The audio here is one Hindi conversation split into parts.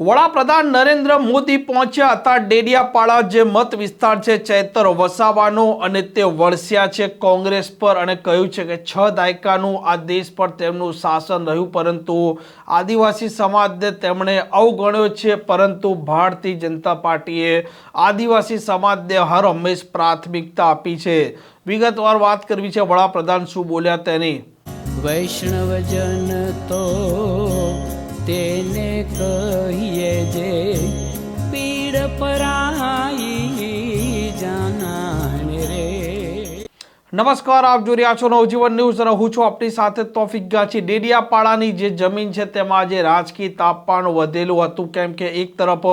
વડાપ્રધાન નરેન્દ્ર મોદી પહોંચ્યા હતા ડેડિયાપાડા જે મત વિસ્તાર છે ચૈતર વસાવાનો અને તે વરસ્યા છે કોંગ્રેસ પર અને કહ્યું છે કે 6 દાયકાનું આ દેશ પર તેમનું શાસન રહ્યું પરંતુ આદિવાસી સમાજને તેમણે અવગણ્યો છે પરંતુ ભારતીય જનતા પાર્ટીએ આદિવાસી સમાજને હર હંમેશ પ્રાથમિકતા આપી છે। વિગતવાર વાત કરવી છે વડાપ્રધાન શું બોલ્યા તેની। વૈષ્ણવજન તો તેને કહીએ જે પીડ પરાઈ જાનાને રે। નમસ્કાર, આપ જોઈ રહ્યા છો નવજીવન ન્યૂઝ અને હું છું આપની સાથે તોફિક ગાછી। ડેડિયાપાડાની જે જમીન છે તેમાં આજે રાજકીય તાપમાન વધેલું હતું કેમ કે એક તરફ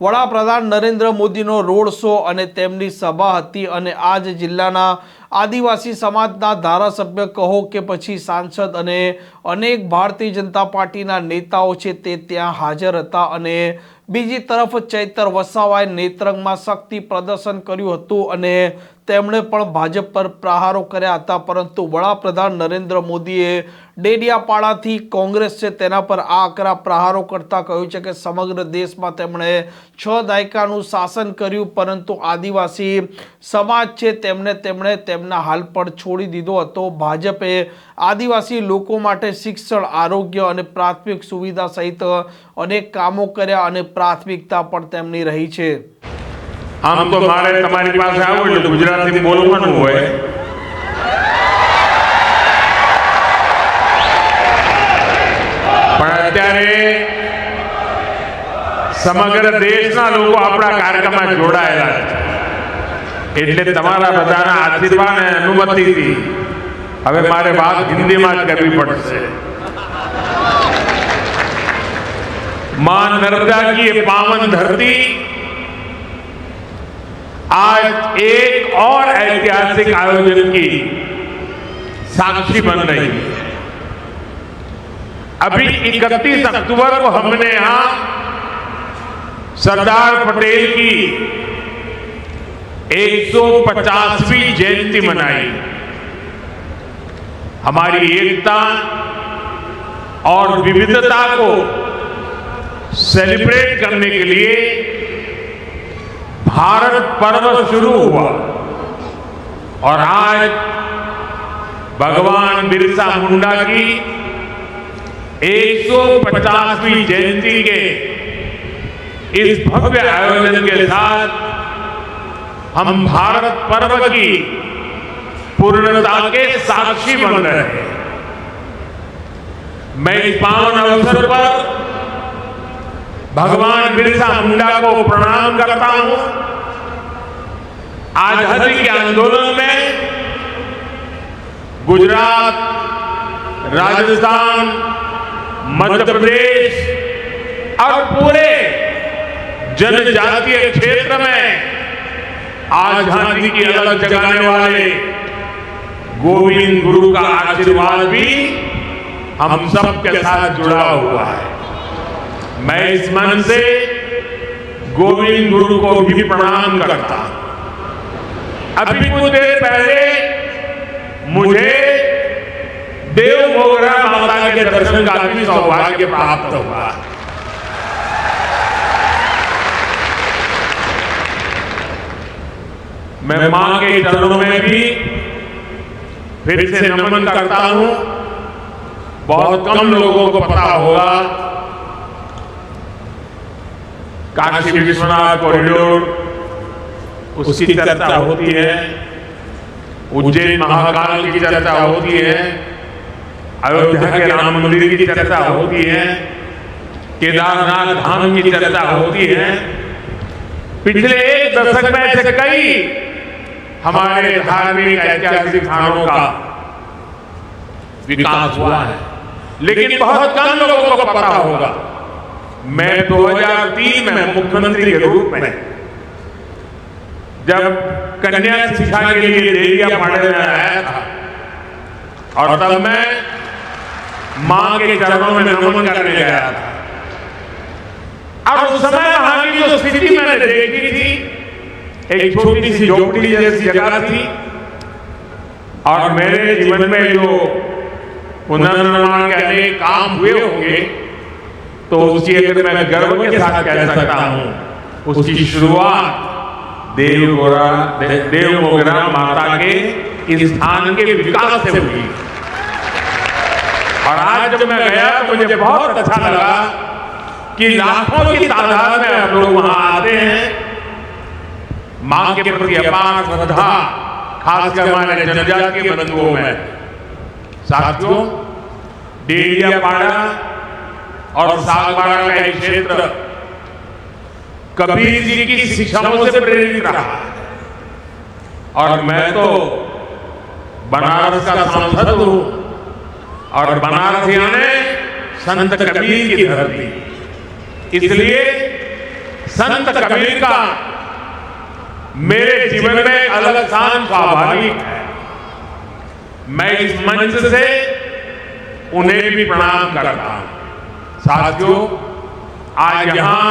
વડાપ્રધાન નરેન્દ્ર મોદીનો રોડ શો અને તેમની સભા હતી અને આજ જિલ્લાના આદિવાસી સમાજના ધારાસભ્ય કહો કે પછી સાંસદ અને અનેક ભારતીય જનતા પાર્ટીના નેતાઓ છે તે ત્યાં હાજર હતા અને બીજી તરફ ચૈતર વસાવાએ નેત્રંગમાં શક્તિ પ્રદર્શન કર્યું હતું અને તેમણે પણ ભાજપ પર પ્રહારો કર્યા હતા પરંતુ વડાપ્રધાન નરેન્દ્ર મોદીએ ડેડિયાપાડાથી કોંગ્રેસ છે તેના પર આ આકરા પ્રહારો કરતા કહ્યું છે કે સમગ્ર દેશમાં તેમણે 6 દાયકાનું શાસન કર્યું પરંતુ આદિવાસી સમાજ છે તેમણે તેમના હાલ પર છોડી દીધો હતો। ભાજપે આદિવાસી લોકો માટે શિક્ષણ, આરોગ્ય અને પ્રાથમિક સુવિધા સહિત અનેક કામો કર્યા અને પ્રાથમિકતા પણ તેમની રહી છે। આમ તો મારે તમારી પાસે આવું એટલે ગુજરાતી બોલવાનું હોય, પણ અત્યારે સમગ્ર દેશના લોકો આપણા કાર્યક્રમમાં જોડાયેલા છે એટલે તમારા બધાના આશીર્વાદ અને અનુમતિથી હવે મારે વાત હિન્દીમાં જ કરવી પડશે। मां नर्मदा की ये पावन धरती आज एक और ऐतिहासिक आयोजन की साक्षी बन रही है। अभी 31 अक्टूबर को हमने यहां सरदार पटेल की 150वीं जयंती मनाई। हमारी एकता और विविधता को सेलिब्रेट करने के लिए भारत पर्व शुरू हुआ और आज भगवान बिरसा मुंडा की 150वीं जयंती के इस भव्य आयोजन के साथ हम भारत पर्व की पूर्णता के साक्षी बन रहे हैं। मैं इस पावन अवसर पर भगवान बिरसा मुंडा को प्रणाम करता हूं। आजादी के आंदोलन में गुजरात, राजस्थान, मध्य प्रदेश और पूरे जनजातीय क्षेत्र में आजादी की अलग जगाने वाले गोविंद गुरु का आशीर्वाद भी हम सबके साथ जुड़ा हुआ है। मैं इस मन से गोविंद गुरु को भी प्रणाम करता हूं। अभी कुछ देर पहले मुझे देव मोगरा माता के दर्शन का भी सौभाग्य प्राप्त हुआ। मैं मां के चरणों में भी फिर से नमन करता हूं। बहुत कम लोगों को पता होगा काशी विश्वनाथ कॉरिडोर उसकी चर्चा होती है, उज्जैन महाकाल की चर्चा होती है, अयोध्या के राम मंदिर की चर्चा होती है, केदारनाथ धाम की चर्चा होती है। पिछले 1 दशक में ऐसे कई हमारे धार्मिक ऐतिहासिक स्थानों का विकास हुआ है, लेकिन बहुत कम लोगों को पता होगा मैं 2003 में मुख्यमंत्री के रूप में जब कन्या शिक्षा के लिए डेडियापाड़ा में आया था और तब मैं मां के चरणों में नमन करने गया था और उस समय वहां की जो स्थिति मैंने देखी थी, एक छोटी सी झोपड़ी जैसी जगह थी और मेरे जीवन में जो पुनर्निर्माण के अनेक काम हुए होंगे तो उसकी अगर मैं गर्व के साथ कह सकता हूं, उसकी शुरुआत देव मोगरा माता के इस स्थान के विकास से हुई। और आज जब मैं गया तो मुझे बहुत अच्छा लगा कि लाखों की तादाद में हम लोग वहां आते हैं। मां के प्रति अपार श्रद्धा, खासकर हमारे जनजातीय बंधुओं में। साथियों, डेडियापाड़ा और सागवाड़ा का एक क्षेत्र कबीर जी की शिक्षाओं से प्रेरित रहा है। और मैं तो बनारस का सांसद हूं, और बनारस यानी संत कबीर की धरती, इसलिए संत कबीर का मेरे जीवन में एक अलग स्थान स्वाभाविक है। मैं इस मंच से उन्हें भी प्रणाम करता हूं। साथियों, आज यहां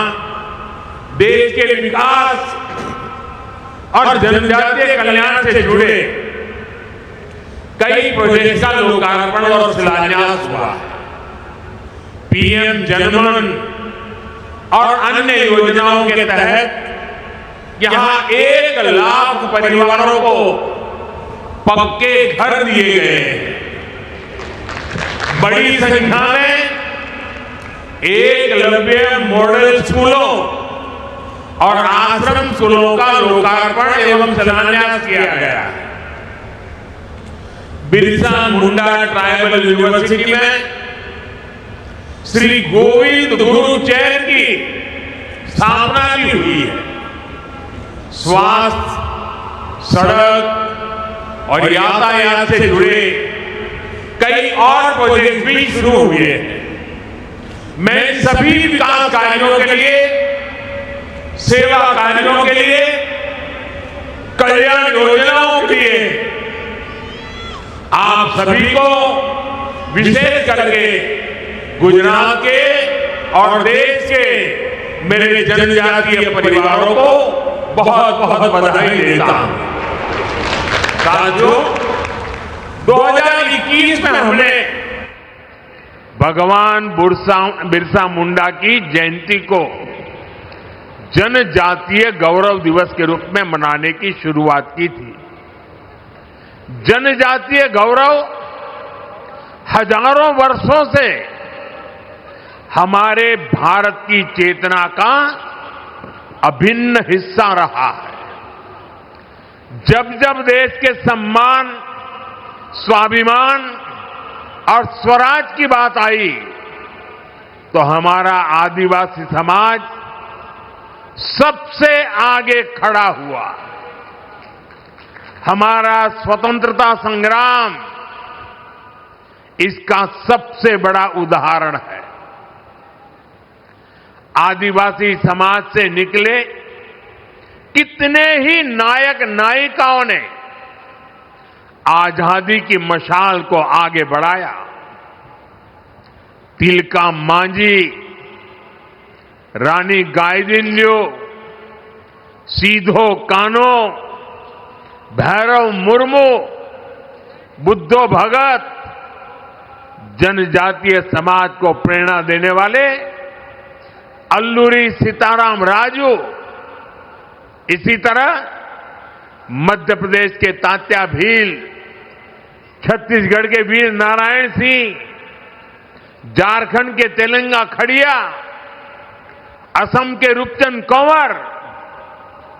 देश के विकास और जनजातीय कल्याण से जुड़े कई प्रोजेक्ट का लोकार्पण और शिलान्यास हुआ है। पीएम जनमन और अन्य योजनाओं के तहत यहां 1 लाख परिवारों को पक्के घर दिए गए हैं। बड़ी संख्या में एकलव्य मॉडल स्कूलों और आश्रम स्कूलों का लोकार्पण एवं शिलान्यास किया गया है। बिरसा मुंडा ट्राइबल यूनिवर्सिटी में श्री गोविंद गुरु चैन की स्थापना भी हुई है। स्वास्थ्य, सड़क और यातायात से जुड़े कई और प्रोजेक्ट भी शुरू हुए हैं। मैं सभी विकास कार्यों के लिए, सेवा कार्यों के लिए, कल्याण योजनाओं के लिए आप सभी को विशेष करके गुजरात के और देश के मेरे जनजातीय परिवारों को बहुत बहुत बधाई देता हूं। साथियों, 2021 में हमने भगवान बिरसा मुंडा की जयंती को जनजातीय गौरव दिवस के रूप में मनाने की शुरुआत की थी। जनजातीय गौरव हजारों वर्षों से हमारे भारत की चेतना का अभिन्न हिस्सा रहा है। जब जब देश के सम्मान, स्वाभिमान और स्वराज की बात आई तो हमारा आदिवासी समाज सबसे आगे खड़ा हुआ। हमारा स्वतंत्रता संग्राम इसका सबसे बड़ा उदाहरण है। आदिवासी समाज से निकले कितने ही नायक नायिकाओं ने आजादी की मशाल को आगे बढ़ाया। तिलका मांझी, रानी गाइदिन्ल्यू, सीधो कान्हो, भैरव मुर्मू, बुद्धो भगत, जनजातीय समाज को प्रेरणा देने वाले अल्लूरी सीताराम राजू, इसी तरह मध्य प्रदेश के तात्या भील, छत्तीसगढ़ के वीर नारायण सिंह, झारखंड के तेलंगा खड़िया, असम के रूपचंद कंवर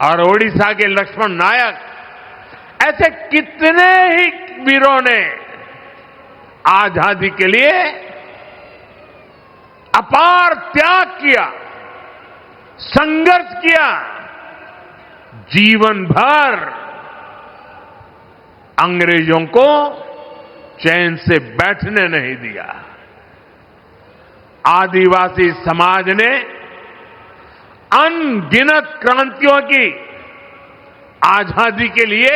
और ओडिशा के लक्ष्मण नायक, ऐसे कितने ही वीरों ने आजादी के लिए अपार त्याग किया, संघर्ष किया, जीवन भर अंग्रेजों को चैन से बैठने नहीं दिया। आदिवासी समाज ने अनगिनत क्रांतियों की आजादी के लिए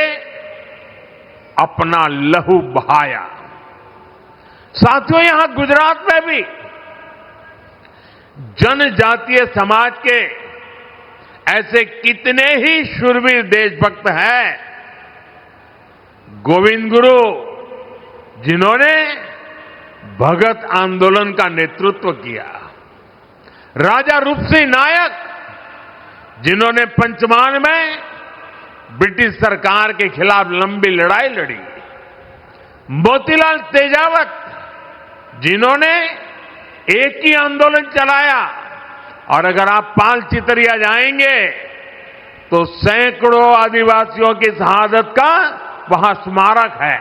अपना लहू बहाया। साथियों, यहां गुजरात में भी जनजातीय समाज के ऐसे कितने ही शूरवीर देशभक्त हैं। गोविंद गुरु, जिन्होंने भगत आंदोलन का नेतृत्व किया, राजा रूपसिंह नायक, जिन्होंने पंचमहाल में ब्रिटिश सरकार के खिलाफ लंबी लड़ाई लड़ी, मोतीलाल तेजावत, जिन्होंने एक ही आंदोलन चलाया, और अगर आप पाल चितरिया जाएंगे तो सैकड़ों आदिवासियों की शहादत का वहां स्मारक है।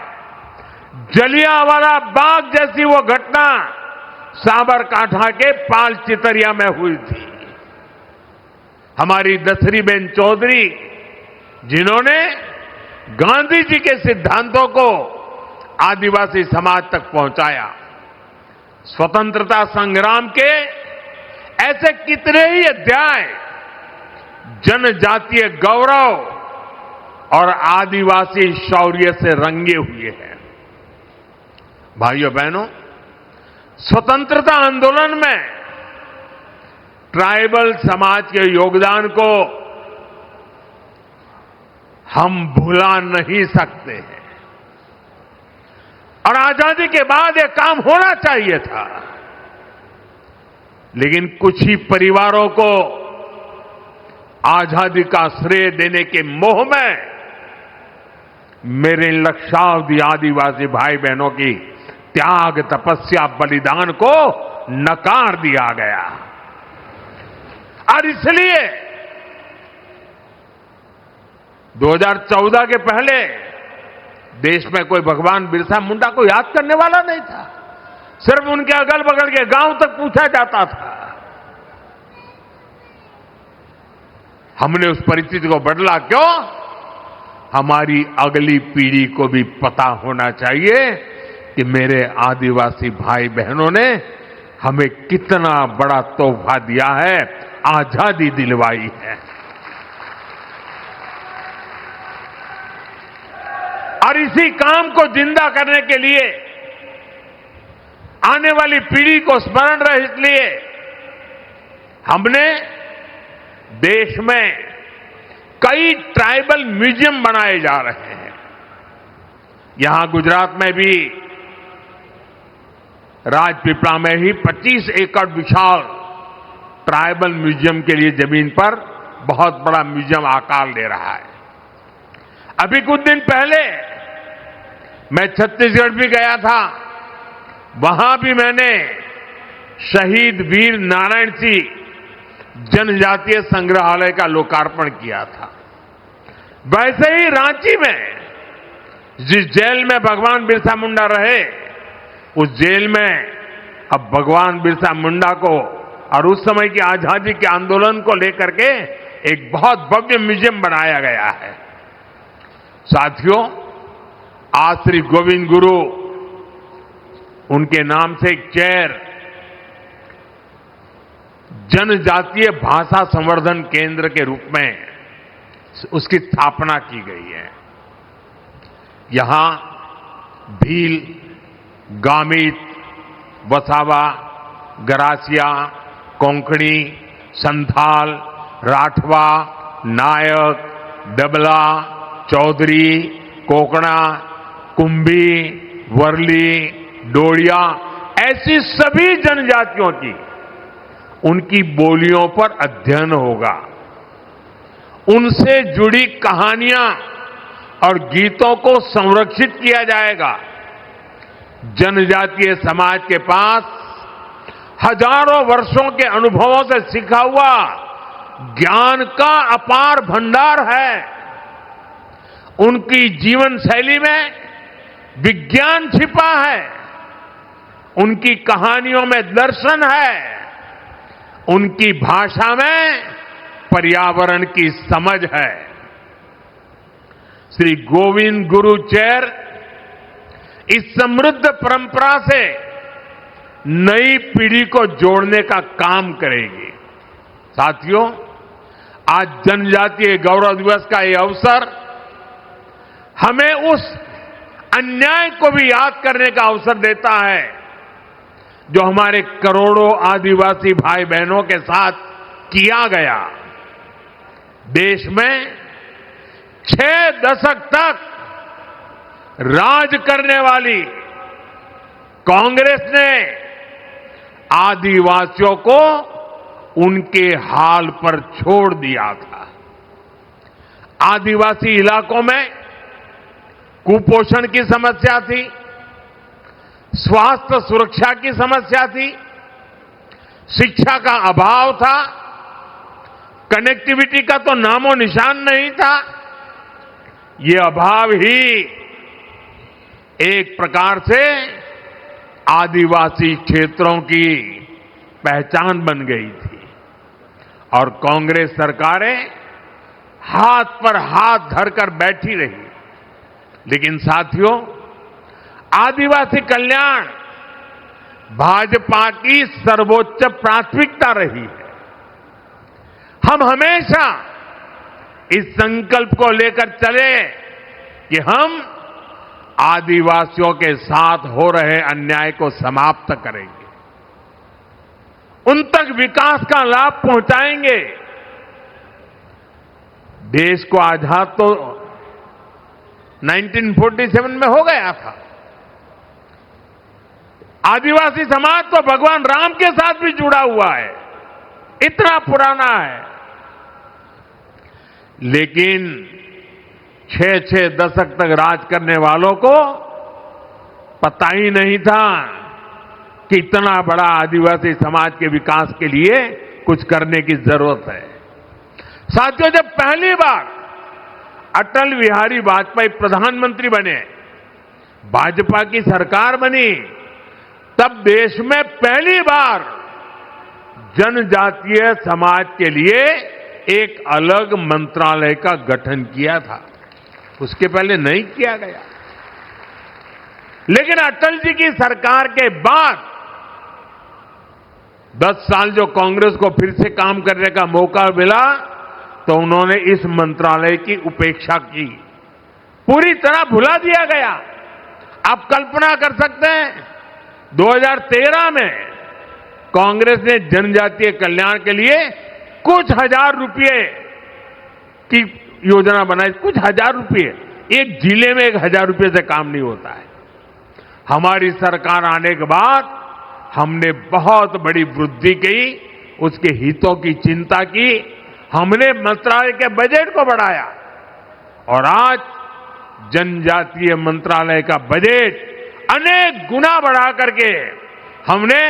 जलियांवाला बाग जैसी वो घटना साबरकांठा के पाल चितरिया में हुई थी। हमारी दसरी बेन चौधरी, जिन्होंने गांधी जी के सिद्धांतों को आदिवासी समाज तक पहुंचाया। स्वतंत्रता संग्राम के ऐसे कितने ही अध्याय जनजातीय गौरव और आदिवासी शौर्य से रंगे हुए हैं। भाइयों बहनों, स्वतंत्रता आंदोलन में ट्राइबल समाज के योगदान को हम भुला नहीं सकते हैं, और आजादी के बाद यह काम होना चाहिए था। लेकिन कुछ ही परिवारों को आजादी का श्रेय देने के मोह में मेरे लक्षावधि आदिवासी भाई बहनों की त्याग, तपस्या, बलिदान को नकार दिया गया। और इसलिए 2014 के पहले देश में कोई भगवान बिरसा मुंडा को याद करने वाला नहीं था। सिर्फ उनके अगल बगल के गांव तक पूछा जाता था। हमने उस परिस्थिति को बदला। क्यों? हमारी अगली पीढ़ी को भी पता होना चाहिए कि मेरे आदिवासी भाई बहनों ने हमें कितना बड़ा तोहफा दिया है, आजादी दिलवाई है। और इसी काम को जिंदा करने के लिए, आने वाली पीढ़ी को स्मरण रहे, इसलिए हमने देश में कई ट्राइबल म्यूजियम बनाए जा रहे हैं। यहां गुजरात में भी राजपीपला में ही 25 एकड़ विशाल ट्राइबल म्यूजियम के लिए जमीन पर बहुत बड़ा म्यूजियम आकार ले रहा है। अभी कुछ दिन पहले मैं छत्तीसगढ़ भी गया था। वहां भी मैंने शहीद वीर नारायण सिंह जनजातीय संग्रहालय का लोकार्पण किया था। वैसे ही रांची में जिस जेल में भगवान बिरसा मुंडा रहे, उस जेल में अब भगवान बिरसा मुंडा को और उस समय की आजादी के आंदोलन को लेकर के एक बहुत भव्य म्यूजियम बनाया गया है। साथियों, आज श्री गोविंद गुरु, उनके नाम से एक चेयर जनजातीय भाषा संवर्धन केंद्र के रूप में उसकी स्थापना की गई है। यहां भील, गामित, वसावा, गरासिया, कोंकणी, संथाल, राठवा, नायक, डबला, चौधरी, कोकणा, कुंभी, वर्ली, डोडिया, ऐसी सभी जनजातियों की उनकी बोलियों पर अध्ययन होगा। उनसे जुड़ी कहानियां और गीतों को संरक्षित किया जाएगा। जनजातीय समाज के पास हजारों वर्षों के अनुभवों से सीखा हुआ ज्ञान का अपार भंडार है। उनकी जीवन शैली में विज्ञान छिपा है। उनकी कहानियों में दर्शन है। उनकी भाषा में पर्यावरण की समझ है। श्री गोविंद गुरु चेयर इस समृद्ध परंपरा से नई पीढ़ी को जोड़ने का काम करेगी। साथियों, आज जनजातीय गौरव दिवस का ये अवसर हमें उस अन्याय को भी याद करने का अवसर देता है जो हमारे करोड़ों आदिवासी भाई बहनों के साथ किया गया। देश में 6 दशक तक राज करने वाली कांग्रेस ने आदिवासियों को उनके हाल पर छोड़ दिया था। आदिवासी इलाकों में कुपोषण की समस्या थी, स्वास्थ्य सुरक्षा की समस्या थी, शिक्षा का अभाव था, कनेक्टिविटी का तो नामो निशान नहीं था। ये अभाव ही एक प्रकार से आदिवासी क्षेत्रों की पहचान बन गई थी और कांग्रेस सरकारें हाथ पर हाथ धरकर बैठी रही। लेकिन साथियों, आदिवासी कल्याण भाजपा की सर्वोच्च प्राथमिकता रही है। हम हमेशा इस संकल्प को लेकर चले कि हम आदिवासियों के साथ हो रहे अन्याय को समाप्त करेंगे, उन तक विकास का लाभ पहुंचाएंगे। देश को आजाद तो 1947 में हो गया था। आदिवासी समाज तो भगवान राम के साथ भी जुड़ा हुआ है, इतना पुराना है। लेकिन 6-6 दशक तक राज करने वालों को पता ही नहीं था कि इतना बड़ा आदिवासी समाज के विकास के लिए कुछ करने की जरूरत है। साथियों, जब पहली बार अटल बिहारी वाजपेयी प्रधानमंत्री बने, भाजपा की सरकार बनी, तब देश में पहली बार जनजातीय समाज के लिए एक अलग मंत्रालय का गठन किया था। उसके पहले नहीं किया गया। लेकिन अटल जी की सरकार के बाद 10 साल जो कांग्रेस को फिर से काम करने का मौका मिला, तो उन्होंने इस मंत्रालय की उपेक्षा की, पूरी तरह भुला दिया गया। आप कल्पना कर सकते हैं, 2013 में कांग्रेस ने जनजातीय कल्याण के लिए कुछ हजार रुपए की योजना बनाई। कुछ हजार रुपए, एक जिले में 1000 रुपए से काम नहीं होता है। हमारी सरकार आने के बाद हमने बहुत बड़ी वृद्धि की, उसके हितों की चिंता की, हमने मंत्रालय के बजट को बढ़ाया और आज जनजातीय मंत्रालय का बजट अनेक गुना बढ़ा करके हमने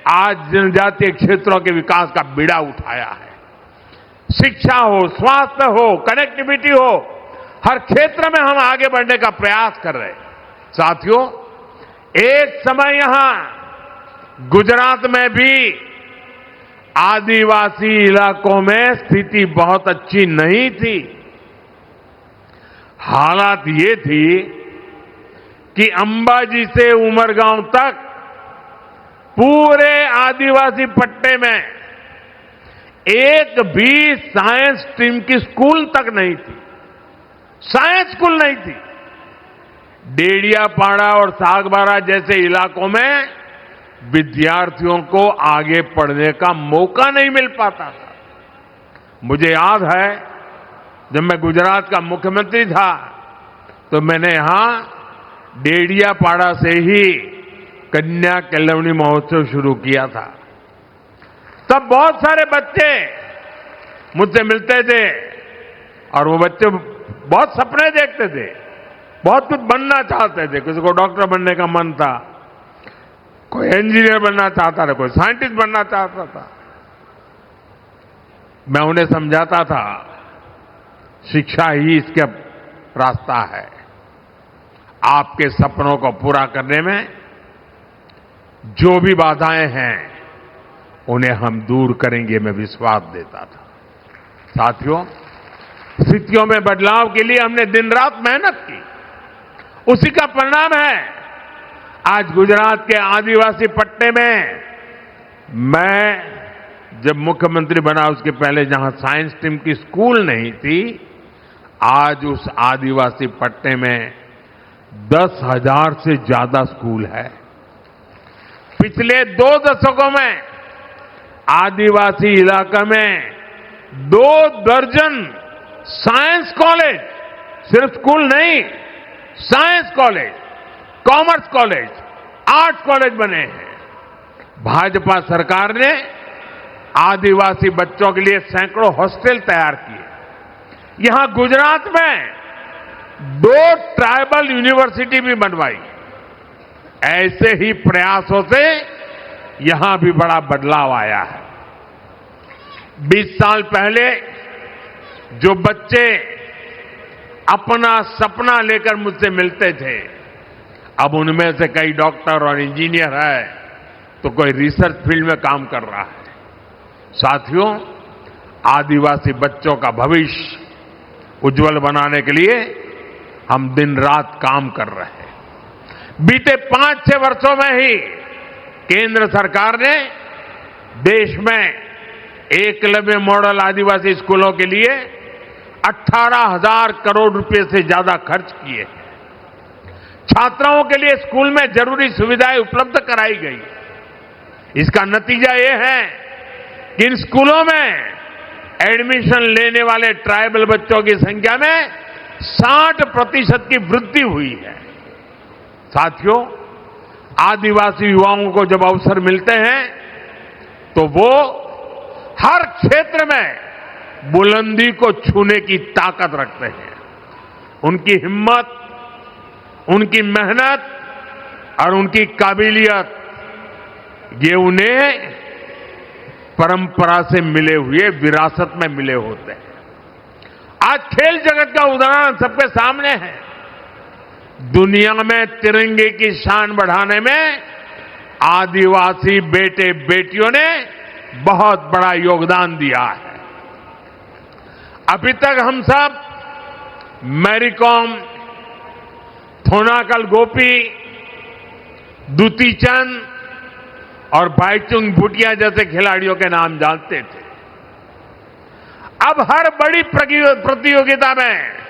आज जनजातीय क्षेत्रों के विकास का बीड़ा उठाया है। शिक्षा हो, स्वास्थ्य हो, कनेक्टिविटी हो, हर क्षेत्र में हम आगे बढ़ने का प्रयास कर रहे हैं। साथियों, एक समय यहां गुजरात में भी आदिवासी इलाकों में स्थिति बहुत अच्छी नहीं थी। हालात ये थी कि अंबाजी से उमरगांव तक पूरे आदिवासी पट्टे में एक भी साइंस स्ट्रीम की स्कूल तक नहीं थी। साइंस स्कूल नहीं थी। डेडियापाड़ा और सागबारा जैसे इलाकों में विद्यार्थियों को आगे पढ़ने का मौका नहीं मिल पाता था। मुझे याद है, जब मैं गुजरात का मुख्यमंत्री था तो मैंने यहां डेडियापाड़ा से ही कन्या केलवनी महोत्सव शुरू किया था। तब बहुत सारे बच्चे मुझसे मिलते थे और वो बच्चे बहुत सपने देखते थे, बहुत कुछ बनना चाहते थे। किसी को डॉक्टर बनने का मन था, कोई इंजीनियर बनना चाहता था, कोई साइंटिस्ट बनना चाहता था। मैं उन्हें समझाता था, शिक्षा ही इसका रास्ता है। आपके सपनों को पूरा करने में जो भी बाधाएं हैं उन्हें हम दूर करेंगे, मैं विश्वास देता था। साथियों, स्थितियों में बदलाव के लिए हमने दिन रात मेहनत की, उसी का परिणाम है आज गुजरात के आदिवासी पट्टे में। मैं जब मुख्यमंत्री बना उसके पहले जहां साइंस स्ट्रीम की स्कूल नहीं थी, आज उस आदिवासी पट्टे में 10,000 से ज्यादा स्कूल है। पिछले 2 दशकों में आदिवासी इलाका में 2 दर्जन साइंस कॉलेज, सिर्फ स्कूल नहीं, science college, commerce college, arts college बने हैं। भाजपा सरकार ने आदिवासी बच्चों के लिए सैकड़ों हॉस्टल तैयार किए। यहां गुजरात में 2 ट्राइबल यूनिवर्सिटी भी बनवाई। ऐसे ही प्रयासों से यहां भी बड़ा बदलाव आया है। 20 साल पहले जो बच्चे अपना सपना लेकर मुझसे मिलते थे, अब उनमें से कई डॉक्टर और इंजीनियर है, तो कोई रिसर्च फील्ड में काम कर रहा है। साथियों, आदिवासी बच्चों का भविष्य उज्जवल बनाने के लिए हम दिन रात काम कर रहे हैं। बीते 5-6 वर्षों में ही केंद्र सरकार ने देश में एकलव्य मॉडल आदिवासी स्कूलों के लिए 18,000 करोड़ रुपए से ज्यादा खर्च किए हैं। छात्राओं के लिए स्कूल में जरूरी सुविधाएं उपलब्ध कराई गई। इसका नतीजा यह है कि इन स्कूलों में एडमिशन लेने वाले ट्राइबल बच्चों की संख्या में 60% की वृद्धि हुई है। साथियों, आदिवासी युवाओं को जब अवसर मिलते हैं तो वो हर क्षेत्र में बुलंदी को छूने की ताकत रखते हैं। उनकी हिम्मत, उनकी मेहनत और उनकी काबिलियत, ये उन्हें परंपरा से मिले हुए, विरासत में मिले होते हैं। आज खेल जगत का उदाहरण सबके सामने है। दुनिया में तिरंगे की शान बढ़ाने में आदिवासी बेटे बेटियों ने बहुत बड़ा योगदान दिया है। अभी तक हम सब मैरी कॉम, थोनाकल गोपी, दुती चंद और भाईचुंग भूटिया जैसे खिलाड़ियों के नाम जानते थे। अब हर बड़ी प्रतियोगिता में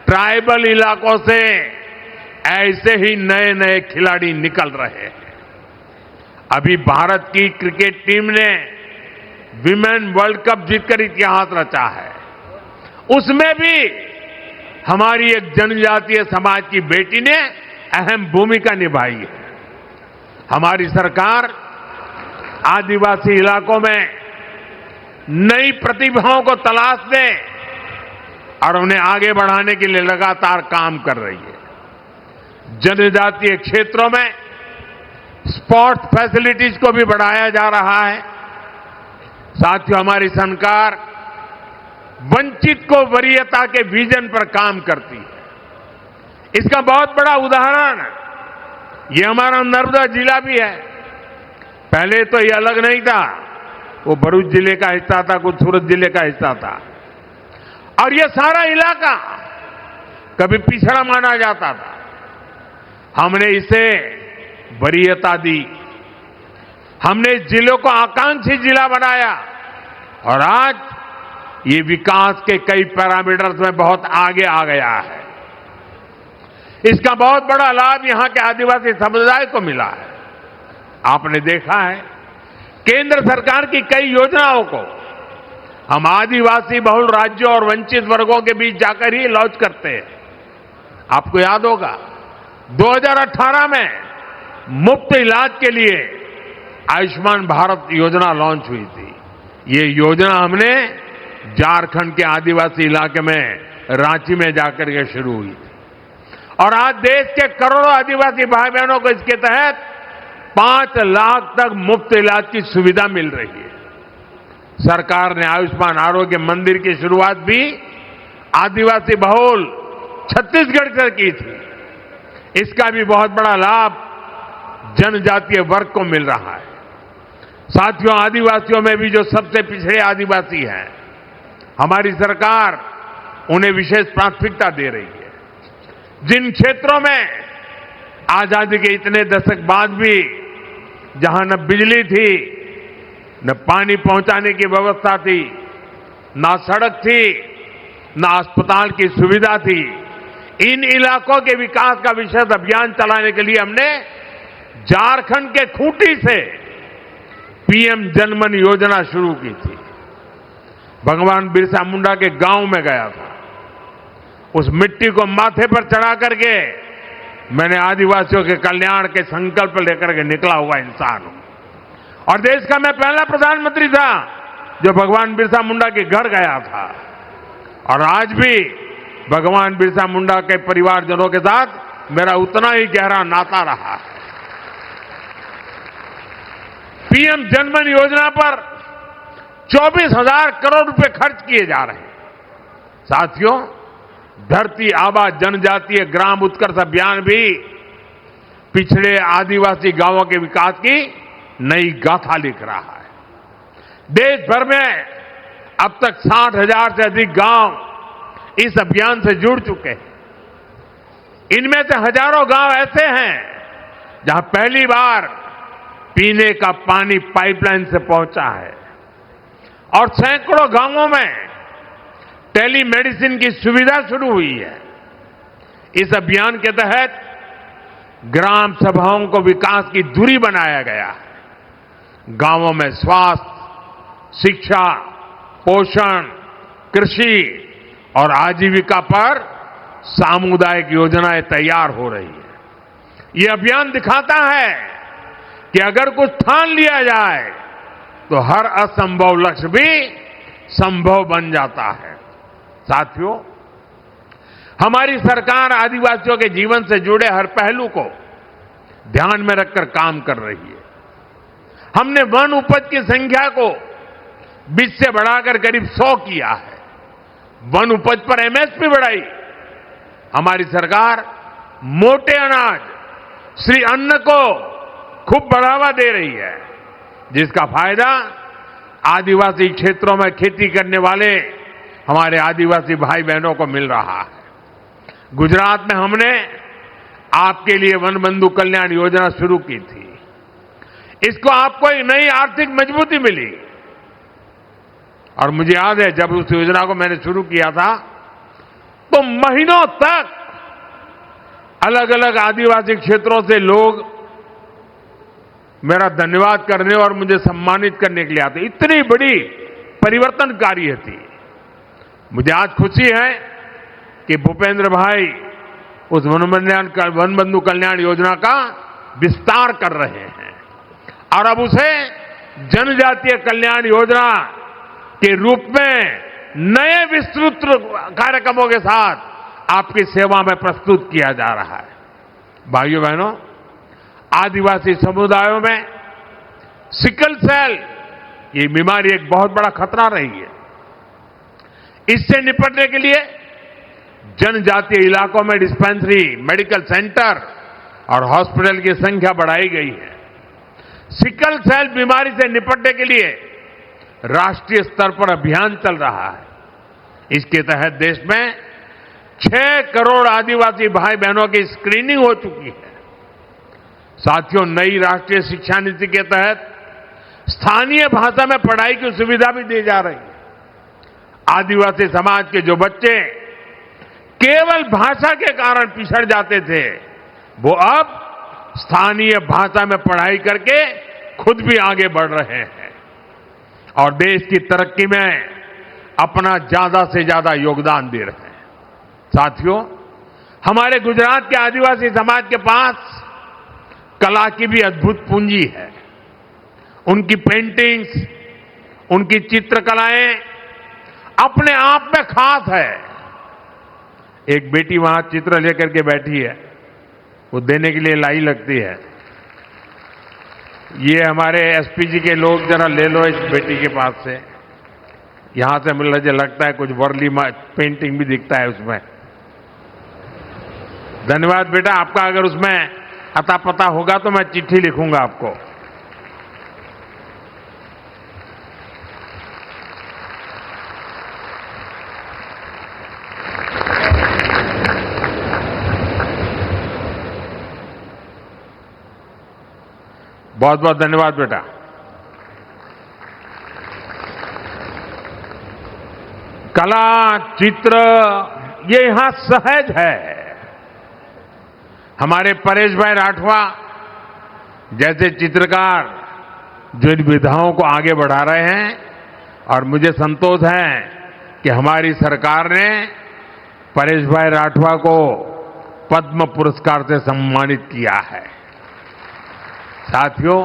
ट्राइबल इलाकों से ऐसे ही नए नए खिलाड़ी निकल रहे हैं। अभी भारत की क्रिकेट टीम ने विमेन वर्ल्ड कप जीतकर इतिहास रचा है। उसमें भी हमारी एक जनजातीय समाज की बेटी ने अहम भूमिका निभाई है। हमारी सरकार आदिवासी इलाकों में नई प्रतिभाओं को तलाश दे और उन्हें आगे बढ़ाने के लिए लगातार काम कर रही है। जनजातीय क्षेत्रों में स्पोर्ट्स फैसिलिटीज को भी बढ़ाया जा रहा है। साथियों, हमारी सरकार वंचित को वरीयता के विजन पर काम करती है। इसका बहुत बड़ा उदाहरण ये हमारा नर्मदा जिला भी है। पहले तो ये अलग नहीं था, वो भरूच जिले का हिस्सा था, कुछ सूरत जिले का हिस्सा था, और ये सारा इलाका कभी पिछड़ा माना जाता था। हमने इसे वरीयता दी, हमने इस जिले को आकांक्षी जिला बनाया और आज ये विकास के कई पैरामीटर्स में बहुत आगे आ गया है। इसका बहुत बड़ा लाभ यहां के आदिवासी समुदाय को मिला है। आपने देखा है केंद्र सरकार की कई योजनाओं को हम आदिवासी बहुल राज्यों और वंचित वर्गों के बीच जाकर ही लॉन्च करते हैं। आपको याद होगा 2018 में मुफ्त इलाज के लिए आयुष्मान भारत योजना लॉन्च हुई थी। ये योजना हमने झारखंड के आदिवासी इलाके में रांची में जाकर के शुरू हुई थी और आज देश के करोड़ों आदिवासी भाई बहनों को इसके तहत 5 लाख तक मुफ्त इलाज की सुविधा मिल रही है। सरकार ने आयुष्मान आरोग्य मंदिर की शुरुआत भी आदिवासी बहुल छत्तीसगढ़ से की थी। इसका भी बहुत बड़ा लाभ जनजातीय वर्ग को मिल रहा है। साथियों, आदिवासियों में भी जो सबसे पिछड़े आदिवासी हैं, हमारी सरकार उन्हें विशेष प्राथमिकता दे रही है। जिन क्षेत्रों में आजादी के इतने दशक बाद भी जहां न बिजली थी, न पानी पहुंचाने की व्यवस्था थी, न सड़क थी, न अस्पताल की सुविधा थी, इन इलाकों के विकास का विशेष अभियान चलाने के लिए हमने झारखंड के खूंटी से पीएम जनमन योजना शुरू की थी। भगवान बिरसा मुंडा के गांव में गया था। उस मिट्टी को माथे पर चढ़ा करके मैंने आदिवासियों के कल्याण के संकल्प लेकर के निकला हुआ इंसान हूं। और देश का मैं पहला प्रधानमंत्री था जो भगवान बिरसा मुंडा के घर गया था। और आज भी भगवान बिरसा मुंडा के परिवारजनों के साथ मेरा उतना ही गहरा नाता रहा है। पीएम जनधन योजना पर 24,000 करोड़ रुपए खर्च किए जा रहे हैं। साथियों, धरती आबा जनजातीय ग्राम उत्कर्ष अभियान भी पिछड़े आदिवासी गांवों के विकास की नई गाथा लिख रहा है। देश भर में अब तक 60,000 से अधिक गांव इस अभियान से जुड़ चुके हैं। इनमें से हजारों गांव ऐसे हैं जहां पहली बार पीने का पानी पाइपलाइन से पहुंचा है और सैकड़ों गांवों में टेलीमेडिसिन की सुविधा शुरू हुई है। इस अभियान के तहत ग्राम सभाओं को विकास की धुरी बनाया गया है। गांवों में स्वास्थ्य, शिक्षा, पोषण, कृषि और आजीविका पर सामुदायिक योजनाएं तैयार हो रही है। ये अभियान दिखाता है कि अगर कुछ ठान लिया जाए तो हर असंभव लक्ष्य भी संभव बन जाता है। साथियों, हमारी सरकार आदिवासियों के जीवन से जुड़े हर पहलू को ध्यान में रखकर काम कर रही है। हमने वन उपज की संख्या को 20 से बढ़ाकर करीब 100 किया है। वन उपज पर एमएसपी बढ़ाई। हमारी सरकार मोटे अनाज श्री अन्न को खूब बढ़ावा दे रही है, जिसका फायदा आदिवासी क्षेत्रों में खेती करने वाले हमारे आदिवासी भाई बहनों को मिल रहा है। गुजरात में हमने आपके लिए वन बंधु कल्याण योजना शुरू की थी। इसको आपको एक नई आर्थिक मजबूती मिली। और मुझे याद है जब उस योजना को मैंने शुरू किया था तो महीनों तक अलग अलग आदिवासी क्षेत्रों से लोग मेरा धन्यवाद करने और मुझे सम्मानित करने के लिए आते। इतनी बड़ी परिवर्तनकारी थी। मुझे आज खुशी है कि भूपेंद्र भाई उस वन बंधु कल्याण योजना का विस्तार कर रहे हैं और अब उसे जनजातीय कल्याण योजना के रूप में नए विस्तृत कार्यक्रमों के साथ आपकी सेवा में प्रस्तुत किया जा रहा है। भाइयों बहनों, आदिवासी समुदायों में सिकल सेल ये बीमारी एक बहुत बड़ा खतरा रही है। इससे निपटने के लिए जनजातीय इलाकों में डिस्पेंसरी, मेडिकल सेंटर और हॉस्पिटल की संख्या बढ़ाई गई है। सिकल सेल बीमारी से निपटने के लिए राष्ट्रीय स्तर पर अभियान चल रहा है। इसके तहत देश में 6 करोड़ आदिवासी भाई बहनों की स्क्रीनिंग हो चुकी है। साथियों, नई राष्ट्रीय शिक्षा नीति के तहत स्थानीय भाषा में पढ़ाई की सुविधा भी दी जा रही है। आदिवासी समाज के जो बच्चे केवल भाषा के कारण पिछड़ जाते थे, वो अब स्थानीय भाषा में पढ़ाई करके खुद भी आगे बढ़ रहे हैं और देश की तरक्की में अपना ज्यादा से ज्यादा योगदान दे रहे हैं। साथियों, हमारे गुजरात के आदिवासी समाज के पास कला की भी अद्भुत पूंजी है। उनकी पेंटिंग्स, उनकी चित्रकलाएं अपने आप में खास है। एक बेटी वहां चित्र लेकर के बैठी है, वो देने के लिए लाई लगती है। ये हमारे एसपी जी के लोग जरा ले लो इस बेटी के पास से। यहां से मुझे लगता है कुछ वर्ली पेंटिंग भी दिखता है उसमें। धन्यवाद बेटा, आपका अगर उसमें अता पता होगा तो मैं चिट्ठी लिखूंगा आपको। बहुत बहुत धन्यवाद बेटा। कला, चित्र ये यहां सहज है। हमारे परेश भाई राठवा जैसे चित्रकार जो इन विधाओं को आगे बढ़ा रहे हैं और मुझे संतोष है कि हमारी सरकार ने परेश भाई राठवा को पद्म पुरस्कार से सम्मानित किया है। साथियों,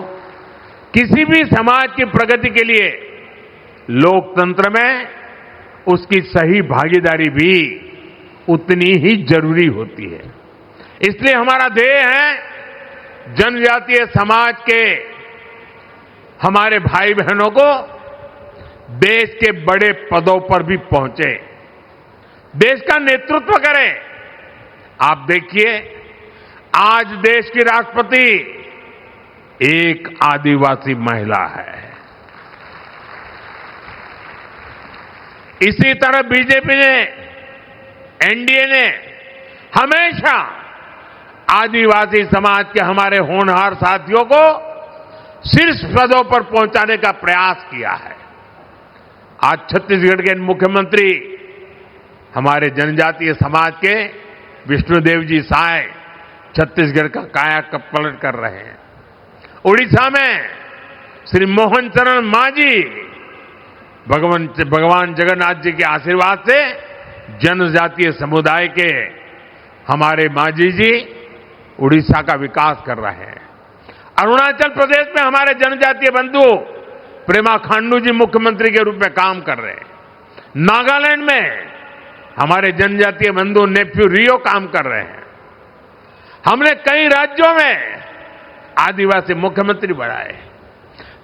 किसी भी समाज की प्रगति के लिए लोकतंत्र में उसकी सही भागीदारी भी उतनी ही जरूरी होती है। इसलिए हमारा ध्येय है जनजातीय समाज के हमारे भाई बहनों को देश के बड़े पदों पर भी पहुंचे, देश का नेतृत्व करें। आप देखिए, आज देश की राष्ट्रपति एक आदिवासी महिला है। इसी तरह बीजेपी ने, एनडीए ने हमेशा आदिवासी समाज के हमारे होनहार साथियों को शीर्ष पदों पर पहुंचाने का प्रयास किया है। आज छत्तीसगढ़ के मुख्यमंत्री हमारे जनजातीय समाज के विष्णुदेव जी साय छत्तीसगढ़ का कायापलट कर रहे हैं। उड़ीसा में श्री मोहन चरण मांझी भगवान जगन्नाथ जी के आशीर्वाद से जनजातीय समुदाय के हमारे मांझी जी उड़ीसा का विकास कर रहे हैं। अरुणाचल प्रदेश में हमारे जनजातीय बंधु प्रेमा खांडू जी मुख्यमंत्री के रूप में काम कर रहे हैं। नागालैंड में हमारे जनजातीय बंधु नेफ्यू रियो काम कर रहे हैं। हमने कई राज्यों में आदिवासी मुख्यमंत्री बनाए।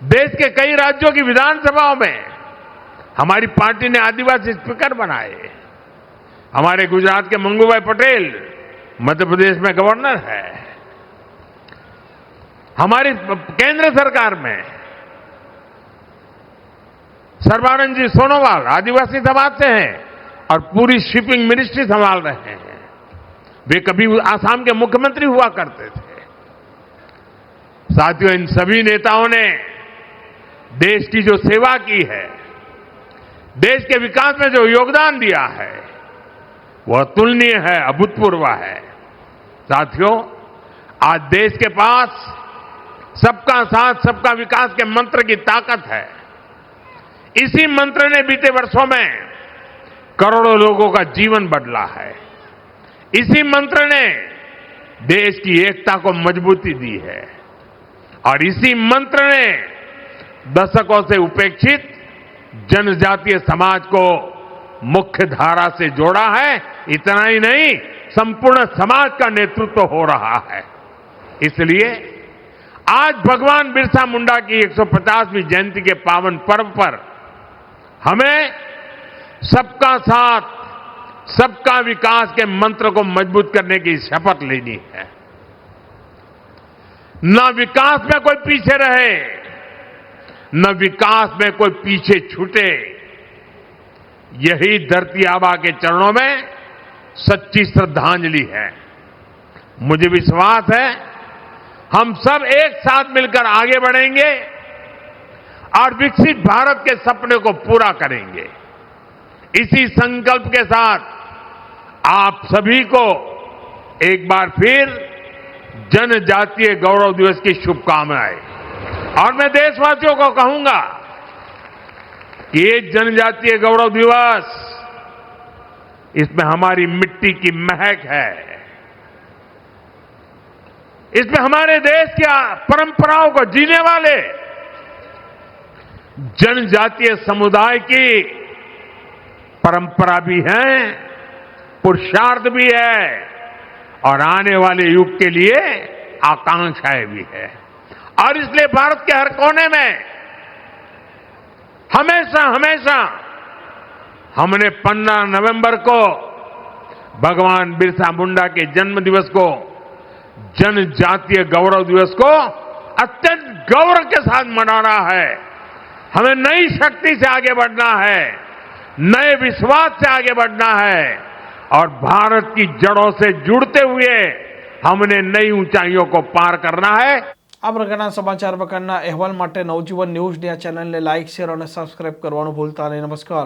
देश के कई राज्यों की विधानसभाओं में हमारी पार्टी ने आदिवासी स्पीकर बनाए। हमारे गुजरात के मंगूभाई पटेल मध्य प्रदेश में गवर्नर है। हमारी केंद्र सरकार में सर्बानंद जी सोनोवाल आदिवासी समाज से हैं और पूरी शिपिंग मिनिस्ट्री संभाल रहे हैं। वे कभी आसाम के मुख्यमंत्री हुआ करते थे। साथियों, इन सभी नेताओं ने देश की जो सेवा की है, देश के विकास में जो योगदान दिया है, वह अतुलनीय है, अभूतपूर्व है। साथियों, आज देश के पास सबका साथ सबका विकास के मंत्र की ताकत है। इसी मंत्र ने बीते वर्षों में करोड़ों लोगों का जीवन बदला है। इसी मंत्र ने देश की एकता को मजबूती दी है और इसी मंत्र ने दशकों से उपेक्षित जनजातीय समाज को मुख्य धारा से जोड़ा है। इतना ही नहीं, संपूर्ण समाज का नेतृत्व हो रहा है। इसलिए आज भगवान बिरसा मुंडा की 150वीं जयंती के पावन पर्व पर हमें सबका साथ सबका विकास के मंत्र को मजबूत करने की शपथ लेनी है। न विकास में कोई पीछे रहे, न विकास में कोई पीछे छूटे। यही धरती आबा के चरणों में सच्ची श्रद्धांजलि है। मुझे विश्वास है हम सब एक साथ मिलकर आगे बढ़ेंगे और विकसित भारत के सपने को पूरा करेंगे। इसी संकल्प के साथ आप सभी को एक बार फिर जनजातीय गौरव दिवस की शुभकामनाएं। और मैं देशवासियों को कहूंगा कि ये जनजातीय गौरव दिवस, इसमें हमारी मिट्टी की महक है, इसमें हमारे देश की परंपराओं को जीने वाले जनजातीय समुदाय की परंपरा भी है, पुरुषार्थ भी है और आने वाले युग के लिए आकांक्षाएं भी है। और इसलिए भारत के हर कोने में हमेशा हमेशा हमने 15 नवंबर को भगवान बिरसा मुंडा के जन्म दिवस को, जनजातीय गौरव दिवस को अत्यंत गौरव के साथ मनाना है। हमें नई शक्ति से आगे बढ़ना है, नए विश्वास से आगे बढ़ना है और भारत की जड़ों से जुड़ते हुए हमने नई ऊंचाइयों को पार करना है। આ પ્રકારના સમાચાર પ્રકારના અહેવાલ માટે નવજીવન ન્યૂઝ આ ચેનલને લાઇક, શેર અને સબસ્ક્રાઇબ કરવાનું ભૂલતા નહીં. નમસ્કાર.